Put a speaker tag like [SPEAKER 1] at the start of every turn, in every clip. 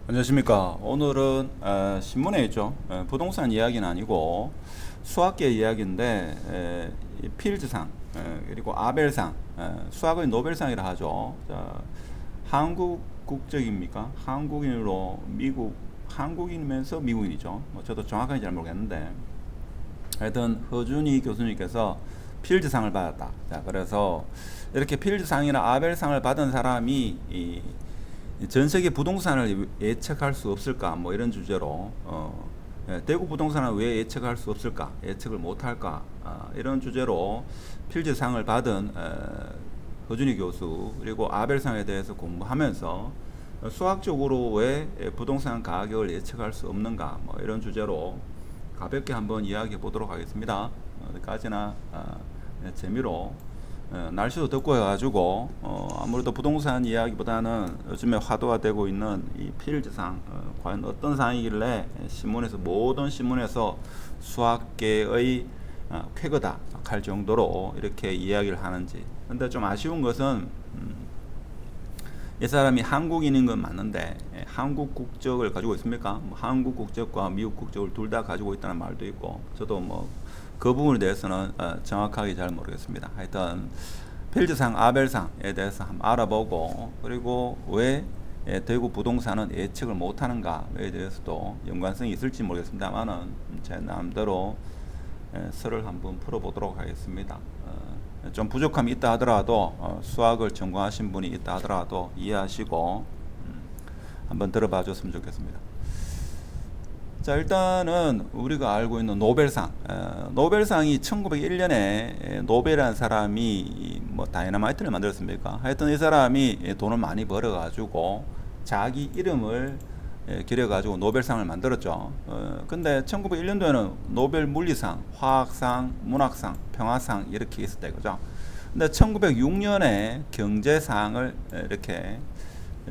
[SPEAKER 1] 안녕하십니까. 오늘은 신문에 있죠. 부동산 이야기는 아니고 수학계 이야기인데 이 필즈상 그리고 아벨상 수학의 노벨상이라 하죠. 자, 한국 국적입니까? 한국인으로 미국 한국인이면서 미국인이죠. 뭐 저도 정확하게 잘 모르겠는데 하여튼 허준희 교수님께서 필즈상을 받았다. 자, 그래서 이렇게 필즈상이나 아벨상을 받은 사람이 전 세계 부동산을 예측할 수 없을까? 뭐 이런 주제로 대구 부동산을 왜 예측할 수 없을까? 예측을 못할까? 이런 주제로 필즈상을 받은 허준희 교수 그리고 아벨상에 대해서 공부하면서 수학적으로 왜 부동산 가격을 예측할 수 없는가? 뭐 이런 주제로 가볍게 한번 이야기해 보도록 하겠습니다. 어디까지나 재미로 날씨도 덥고 해가지고 아무래도 부동산 이야기보다는 요즘에 화두가 되고 있는 이 필즈상 과연 어떤 상이길래 모든 신문에서 수학계의 쾌거다 할 정도로 이렇게 이야기를 하는지. 근데 좀 아쉬운 것은 이 사람이 한국인인 건 맞는데 한국 국적을 가지고 있습니까? 뭐 한국 국적과 미국 국적을 둘 다 가지고 있다는 말도 있고 저도 뭐 그 부분에 대해서는 정확하게 잘 모르겠습니다. 하여튼 필즈상, 아벨상에 대해서 한번 알아보고 그리고 왜 대구 부동산은 예측을 못하는가에 대해서도 연관성이 있을지 모르겠습니다만은 제 나름대로 설을 한번 풀어보도록 하겠습니다. 좀 부족함이 있다 하더라도 수학을 전공하신 분이 있다 하더라도 이해하시고 한번 들어봐 줬으면 좋겠습니다. 자, 일단은 우리가 알고 있는 노벨상, 노벨상이 1901년에 노벨이라는 사람이 뭐 다이너마이트를 만들었습니까? 하여튼 이 사람이 돈을 많이 벌어가지고 자기 이름을 기려가지고 노벨상을 만들었죠. 근데 1901년도에는 노벨 물리상, 화학상, 문학상, 평화상 이렇게 있었다 이거죠. 근데 1906년에 경제상을 이렇게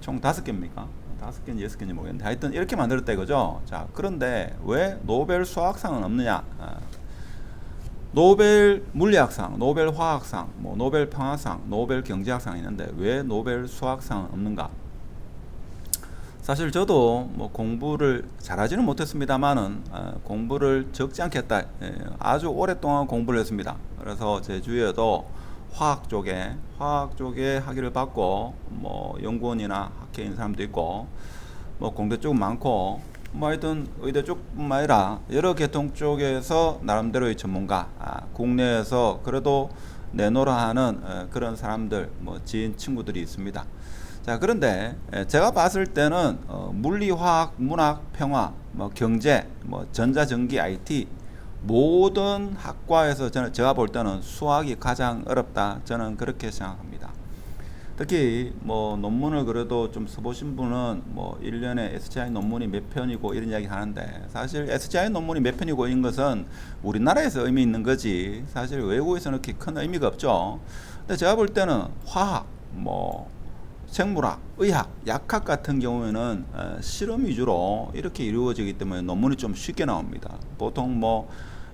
[SPEAKER 1] 총 5개입니까? 5개인지 6개인지 모르겠는데 하여튼 이렇게 만들었다 이거죠. 자, 그런데 왜 노벨 수학상은 없느냐? 노벨 물리학상, 노벨 화학상, 뭐 노벨 평화상, 노벨 경제학상이 있는데 왜 노벨 수학상은 없는가? 사실 저도 뭐 공부를 잘하지는 못했습니다만은 공부를 적지 않게 했다. 아주 오랫동안 공부를 했습니다. 그래서 제 주위에도 화학 쪽에 학위를 받고 뭐 연구원이나 학회인 사람도 있고 뭐 공대 쪽은 많고 뭐 하여튼 의대 쪽뿐만 아니라 여러 계통 쪽에서 나름대로의 전문가 국내에서 그래도 내노라 하는 그런 사람들 뭐 지인 친구들이 있습니다. 자, 그런데 제가 봤을 때는 물리, 화학, 문학, 평화, 뭐 경제, 뭐 전자전기, IT 모든 학과에서 제가 볼 때는 수학이 가장 어렵다. 저는 그렇게 생각합니다. 특히 뭐 논문을 그래도 좀 써보신 분은 뭐 1년에 SGI 논문이 몇 편이고 이런 이야기 하는데 사실 SGI 논문이 몇 편이고 이런 것은 우리나라에서 의미 있는 거지 사실 외국에서는 그렇게 큰 의미가 없죠. 근데 제가 볼 때는 화학, 뭐 생물학, 의학, 약학 같은 경우에는 실험 위주로 이렇게 이루어지기 때문에 논문이 좀 쉽게 나옵니다. 보통 뭐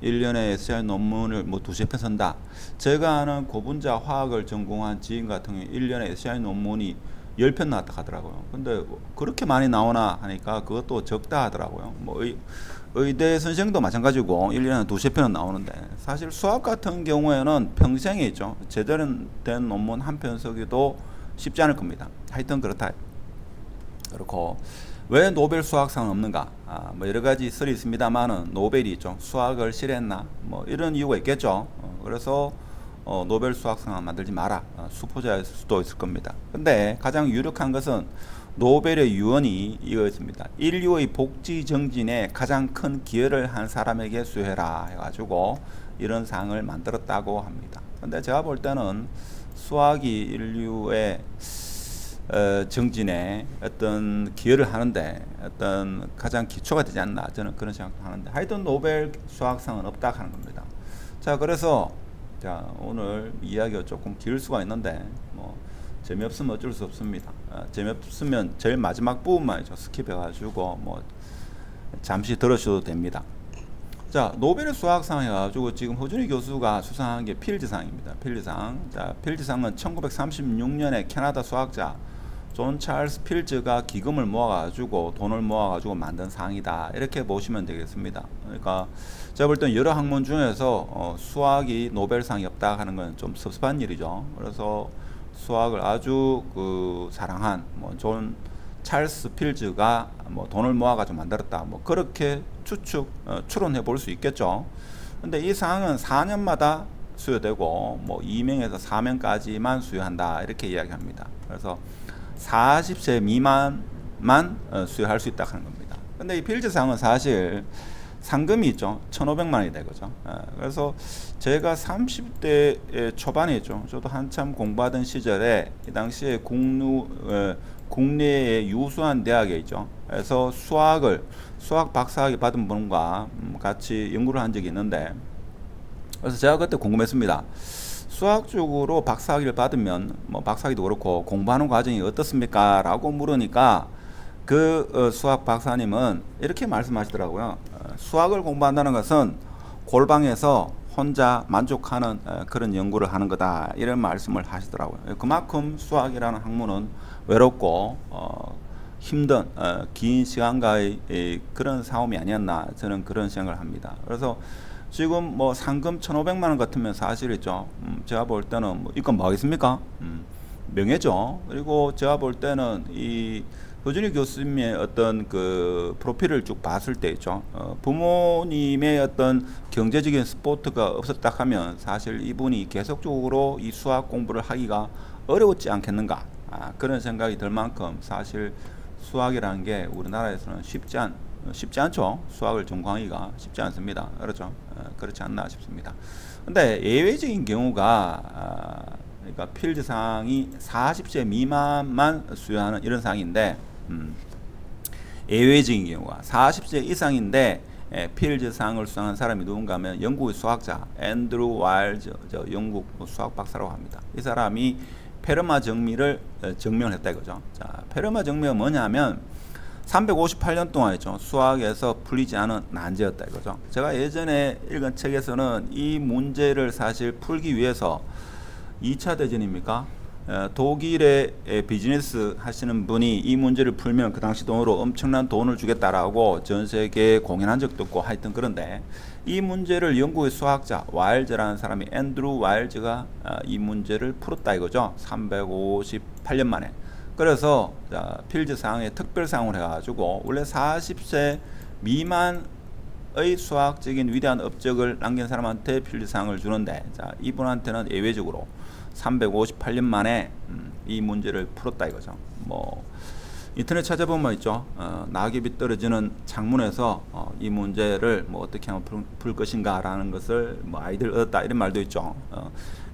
[SPEAKER 1] 1년에 SCI 논문을 뭐 두세 편 쓴다. 제가 아는 고분자 화학을 전공한 지인 같은 경우에 1년에 SCI 논문이 10편 나왔다 하더라고요. 근데 그렇게 많이 나오나 하니까 그것도 적다 하더라고요. 뭐 의대 선생도 마찬가지고 1년에 두세 편은 나오는데 사실 수학 같은 경우에는 평생에 있죠. 제대로 된 논문 한 편 쓰기도 쉽지 않을 겁니다. 하여튼 그렇다. 그렇고 왜 노벨 수학상은 없는가? 뭐 여러 가지 설이 있습니다만은 노벨이 좀 수학을 싫어했나? 뭐 이런 이유가 있겠죠. 그래서 노벨 수학상을 만들지 마라. 수포자일 수도 있을 겁니다. 근데 가장 유력한 것은 노벨의 유언이 이거였습니다. 인류의 복지 정진에 가장 큰 기여를 한 사람에게 수여해라 해가지고 이런 상을 만들었다고 합니다. 근데 제가 볼 때는 수학이 인류의 정진에 어떤 기여를 하는데 어떤 가장 기초가 되지 않나 저는 그런 생각을 하는데 하여튼 노벨 수학상은 없다 하는 겁니다. 자, 그래서 자, 오늘 이야기가 조금 길 수가 있는데 뭐 재미없으면 어쩔 수 없습니다. 재미없으면 제일 마지막 부분만 스킵해가지고 뭐 잠시 들으셔도 됩니다. 자, 노벨 수학상 해가지고 지금 허준희 교수가 수상한 게 필즈상입니다. 필즈상. 자, 필즈상은 1936년에 캐나다 수학자 존 찰스 필즈가 기금을 모아가지고 돈을 모아가지고 만든 상이다 이렇게 보시면 되겠습니다. 그러니까 제가 볼 때는 여러 학문 중에서 수학이 노벨상이 없다 하는 건 좀 섭섭한 일이죠. 그래서 수학을 아주 사랑한 존 찰스 필즈가 돈을 모아가지고 만들었다 그렇게 추론해 볼 수 있겠죠. 근데 이 상은 4년마다 수여되고 2명에서 4명까지만 수여한다 이렇게 이야기합니다. 그래서 40세 미만만 수여할 수 있다 하는 겁니다. 근데 이 필즈상은 사실 상금이 있죠. 1,500만 원이 되거죠. 그래서 제가 30대 초반에 있죠. 저도 한참 공부하던 시절에 이 당시에 국내의 유수한 대학에 있죠. 그래서 수학 박사학위 받은 분과 같이 연구를 한 적이 있는데, 그래서 제가 그때 궁금했습니다. 수학 쪽으로 박사학위를 받으면 박사학위도 그렇고 공부하는 과정이 어떻습니까? 라고 물으니까 수학 박사님은 이렇게 말씀하시더라고요. 수학을 공부한다는 것은 골방에서 혼자 만족하는 그런 연구를 하는 거다 이런 말씀을 하시더라고요. 그만큼 수학이라는 학문은 외롭고 힘든 긴 시간과의 그런 싸움이 아니었나 저는 그런 생각을 합니다. 그래서 지금 상금 1,500만 원 같으면 사실이죠. 제가 볼 때는 이건 뭐 하겠습니까? 명예죠. 그리고 제가 볼 때는 이 허준희 교수님의 어떤 프로필을 쭉 봤을 때 있죠. 부모님의 어떤 경제적인 스포트가 없었다 하면 사실 이분이 계속적으로 이 수학 공부를 하기가 어려웠지 않겠는가. 그런 생각이 들 만큼 사실 수학이라는 게 우리나라에서는 쉽지 않죠. 수학을 전공하기가 쉽지 않습니다. 그렇죠. 그렇지 않나 싶습니다. 근데 예외적인 경우가 그러니까 필즈상이 40세 미만만 수여하는 이런 상인데 예외적인 경우가 40세 이상인데 필즈상을 수상한 사람이 누군가 하면 영국의 수학자 앤드루 와일즈 영국 수학 박사라고 합니다. 이 사람이 페르마 정리를 증명했다 이거죠. 자, 페르마 정리가 뭐냐면 358년 동안이죠. 수학에서 풀리지 않은 난제였다 이거죠. 제가 예전에 읽은 책에서는 이 문제를 사실 풀기 위해서 2차 대전입니까? 독일의 비즈니스 하시는 분이 이 문제를 풀면 그 당시 돈으로 엄청난 돈을 주겠다라고 전 세계에 공연한 적도 있고 하여튼 그런데 이 문제를 영국의 수학자 와일즈라는 사람이 앤드루 와일즈가 이 문제를 풀었다 이거죠. 358년 만에. 그래서 필즈상에 특별상을 해가지고 원래 40세 미만의 수학적인 위대한 업적을 남긴 사람한테 필즈상을 주는데 이분한테는 예외적으로 358년 만에 이 문제를 풀었다 이거죠. 인터넷 찾아보면 있죠. 낙엽이 떨어지는 창문에서 이 문제를 어떻게 하면 풀 것인가라는 것을 아이디어를 얻었다 이런 말도 있죠.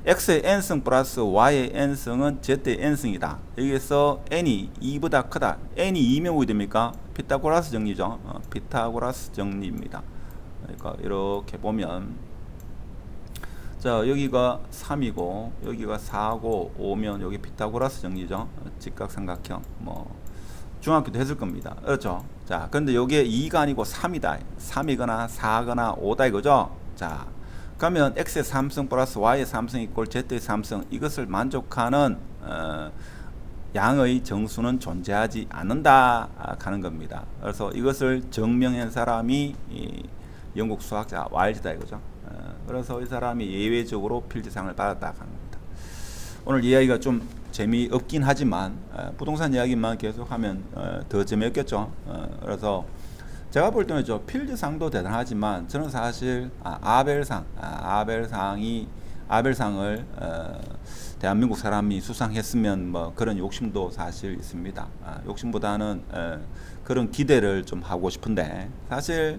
[SPEAKER 1] x의 n승 플러스 y의 n승은 z의 n승이다. 여기서 n이 2보다 크다. n이 2면 어디 됩니까? 피타고라스 정리죠. 피타고라스 정리입니다. 그러니까 이렇게 보면 자 여기가 3이고 여기가 4고 5면 여기 피타고라스 정리죠. 직각삼각형 중학교도 했을 겁니다. 그렇죠? 자 근데 여기에 2가 아니고 3이다. 3이거나 4거나 5다 이거죠. 자 그러면 x의 3승 플러스 y의 3승 이꼴 z의 3승 이것을 만족하는 양의 정수는 존재하지 않는다 하는 겁니다. 그래서 이것을 증명한 사람이 영국 수학자 와일즈다 이거죠. 그래서 이 사람이 예외적으로 필즈상을 받았다 하는 겁니다. 오늘 이야기가 좀 재미없긴 하지만 부동산 이야기만 계속하면 더 재미없겠죠. 그래서 제가 볼 때는 필즈상도 대단하지만 저는 사실 아벨상을 대한민국 사람이 수상했으면 그런 욕심도 사실 있습니다. 욕심보다는 그런 기대를 좀 하고 싶은데 사실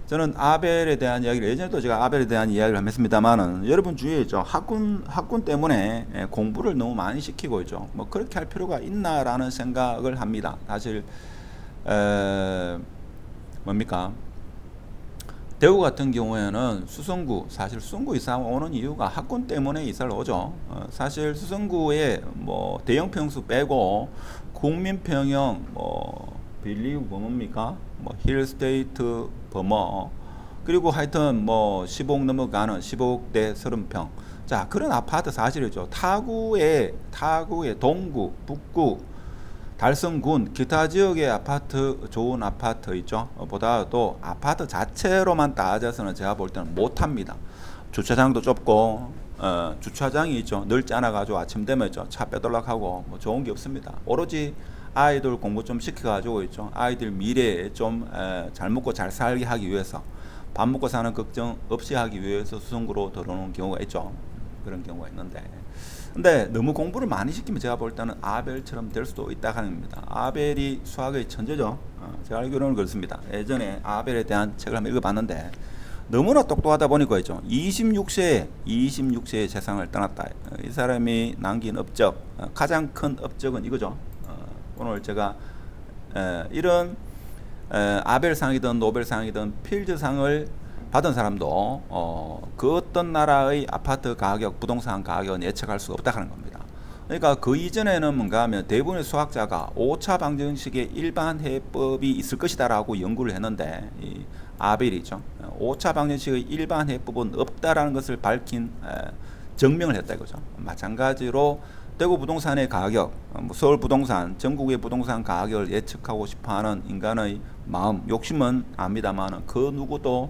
[SPEAKER 1] 저는 아벨에 대한 이야기를 예전에도 제가 아벨에 대한 이야기를 했습니다만은 여러분 주위에 있죠. 학군 때문에 공부를 너무 많이 시키고 있죠. 그렇게 할 필요가 있나라는 생각을 합니다. 사실 뭡니까? 대구 같은 경우에는 사실 수성구 이사 오는 이유가 학군 때문에 이사를 오죠. 사실 수성구에 대형 평수 빼고 국민평형 빌리브 뭡니까? 힐스테이트 범어 그리고 하여튼 15억 넘어가는 15억대 30평 자 그런 아파트 사실이죠. 타구의 동구 북구 달성군 기타 지역의 아파트 좋은 아파트 있죠. 보다도 아파트 자체로만 따져서는 제가 볼 때는 못합니다. 주차장도 좁고 주차장이 있죠. 넓지 않아 가지고 아침 되면 있죠. 차 빼돌락하고 뭐 좋은 게 없습니다. 오로지 아이들 공부 좀 시켜가지고 있죠. 아이들 미래에 좀 잘 먹고 잘 살게 하기 위해서 밥 먹고 사는 걱정 없이 하기 위해서 수성구로 들어오는 경우가 있죠. 그런 경우가 있는데 근데 너무 공부를 많이 시키면 제가 볼 때는 아벨처럼 될 수도 있다 하는 겁니다. 아벨이 수학의 천재죠. 제가 알기로는 그렇습니다. 예전에 아벨에 대한 책을 한번 읽어봤는데 너무나 똑똑하다 보니까 있죠. 26세에 세상을 떠났다. 이 사람이 남긴 업적, 가장 큰 업적은 이거죠. 오늘 제가 이런 아벨상이든 노벨상이든 필즈상을 받은 사람도 그 어떤 나라의 아파트 가격, 부동산 가격은 예측할 수 없다 하는 겁니다. 그러니까 그 이전에는 뭔가 하면 대부분의 수학자가 오차 방정식의 일반 해법이 있을 것이다 라고 연구를 했는데 이 아벨이죠. 오차 방정식의 일반 해법은 없다라는 것을 밝힌 증명을 했다 이거죠. 마찬가지로 대구 부동산의 가격, 서울 부동산, 전국의 부동산 가격을 예측하고 싶어하는 인간의 마음, 욕심은 압니다만 그 누구도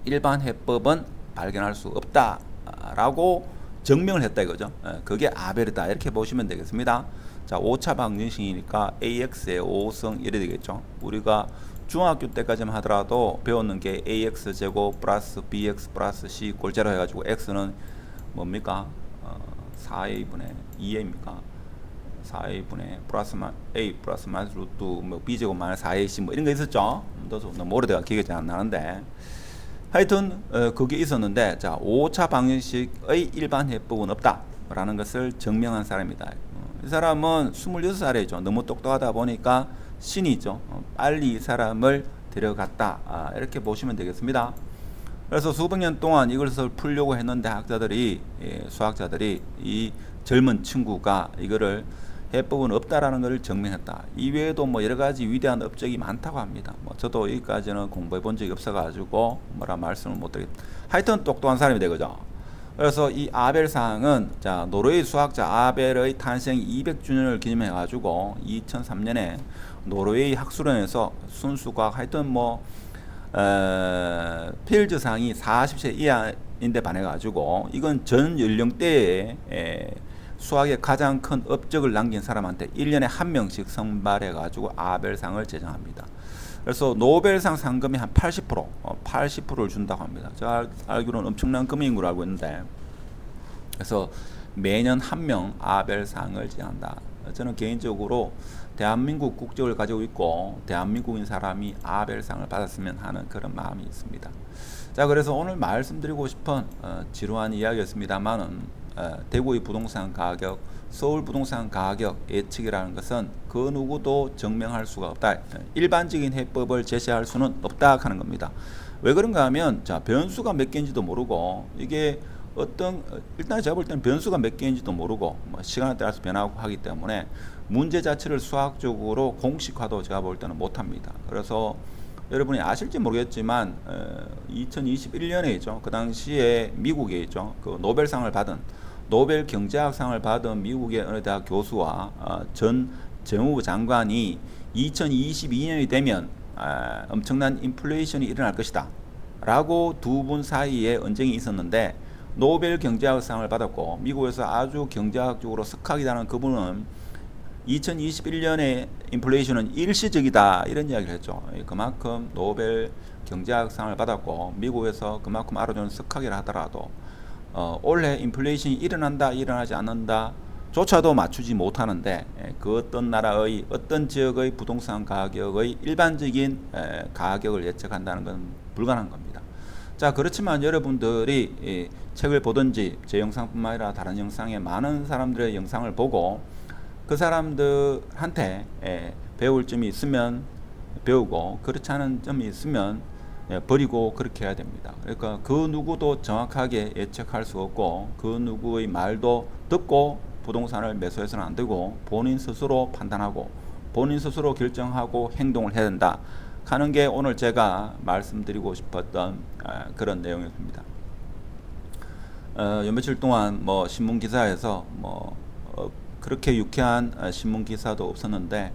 [SPEAKER 1] 일반 해법은 발견할 수 없다라고 증명을 했다 이거죠. 그게 아벨이다 이렇게 보시면 되겠습니다. 자, 오차 방정식이니까 AX의 5성 이래 되겠죠. 우리가 중학교 때까지만 하더라도 배웠는 게 AX 제곱 플러스 BX 플러스 C 골제로 해가지고 X는 뭡니까? 4A분의 2A입니까? 4A분의 플러스 A 플러스 마이너스 루트 뭐 B제곱 마이너스 4AC 뭐 이런 거 있었죠? 너무 오래돼가 기억이 잘 안 나는데 하여튼 그게 있었는데 자 5차 방정식의 일반 해법은 없다 라는 것을 증명한 사람이다. 이 사람은 26살이죠. 너무 똑똑하다 보니까 신이 있죠. 빨리 이 사람을 데려갔다 이렇게 보시면 되겠습니다. 그래서 수백 년 동안 이것을 풀려고 했는데 학자들이 수학자들이 이 젊은 친구가 이거를 해법은 없다라는 것을 증명했다. 이외에도 뭐 여러 가지 위대한 업적이 많다고 합니다. 뭐 저도 여기까지는 공부해 본 적이 없어가지고 뭐라 말씀을 못 드리겠다. 하여튼 똑똑한 사람이 되거죠. 그래서 이 아벨상은 자 노르웨이 수학자 아벨의 탄생 200주년을 기념해가지고 2003년에 노르웨이 학술원에서 순수과학 하여튼 뭐 필즈상이 40세 이하인데 반해가지고 이건 전 연령대에 수학의 가장 큰 업적을 남긴 사람한테 1년에 한 명씩 선발해가지고 아벨상을 제정합니다. 그래서 노벨상 상금이 한 80%를 준다고 합니다. 제가 알기로는 엄청난 금액인 걸로 알고 있는데 그래서 매년 한 명 아벨상을 제정한다. 저는 개인적으로 대한민국 국적을 가지고 있고 대한민국인 사람이 아벨상을 받았으면 하는 그런 마음이 있습니다. 자, 그래서 오늘 말씀드리고 싶은 지루한 이야기였습니다만은 대구의 부동산 가격, 서울 부동산 가격 예측이라는 것은 그 누구도 증명할 수가 없다. 일반적인 해법을 제시할 수는 없다 하는 겁니다. 왜 그런가 하면 자 변수가 몇 개인지도 모르고 이게 일단 제가 볼 때는 변수가 몇 개인지도 모르고 뭐 시간에 따라서 변하고 하기 때문에 문제 자체를 수학적으로 공식화도 제가 볼 때는 못합니다. 그래서 여러분이 아실지 모르겠지만 2021년에죠. 그 당시에 미국에 있죠. 그 노벨상을 받은 노벨 경제학상을 받은 미국의 어느 대학 교수와 전 재무부 장관이 2022년이 되면 엄청난 인플레이션이 일어날 것이다 라고 두 분 사이에 언쟁이 있었는데 노벨 경제학상을 받았고 미국에서 아주 경제학적으로 석학이라는 그분은 2021년에 인플레이션은 일시적이다 이런 이야기를 했죠. 그만큼 노벨 경제학상을 받았고 미국에서 그만큼 알아주는 석학이라 하더라도 올해 인플레이션이 일어난다 일어나지 않는다 조차도 맞추지 못하는데 그 어떤 나라의 어떤 지역의 부동산 가격의 일반적인 가격을 예측한다는 건 불가능한 겁니다. 자, 그렇지만 여러분들이 책을 보든지 제 영상뿐만 아니라 다른 영상에 많은 사람들의 영상을 보고 그 사람들한테 배울 점이 있으면 배우고 그렇지 않은 점이 있으면 버리고 그렇게 해야 됩니다. 그러니까 그 누구도 정확하게 예측할 수 없고 그 누구의 말도 듣고 부동산을 매수해서는 안 되고 본인 스스로 판단하고 본인 스스로 결정하고 행동을 해야 된다 하는 게 오늘 제가 말씀드리고 싶었던 그런 내용이었습니다. 요 며칠 동안 뭐 신문 기사에서 뭐 그렇게 유쾌한 신문 기사도 없었는데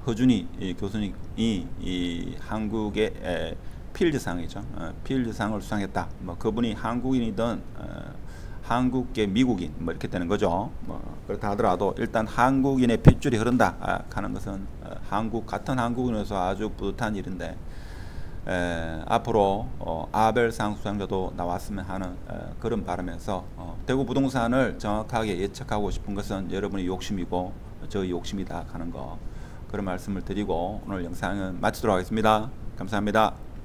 [SPEAKER 1] 허준이 교수님이 이 한국의 필드상이죠. 필드상을 수상했다. 뭐 그분이 한국인이든 한국계 미국인 뭐 이렇게 되는 거죠. 뭐 그렇다 하더라도 일단 한국인의 핏줄이 흐른다 하는 것은 한국 같은 한국인으로서 아주 뿌듯한 일인데 앞으로 아벨상 수상자도 나왔으면 하는 그런 바람에서 대구 부동산을 정확하게 예측하고 싶은 것은 여러분의 욕심이고 저의 욕심이다 하는 거, 그런 말씀을 드리고 오늘 영상은 마치도록 하겠습니다. 감사합니다.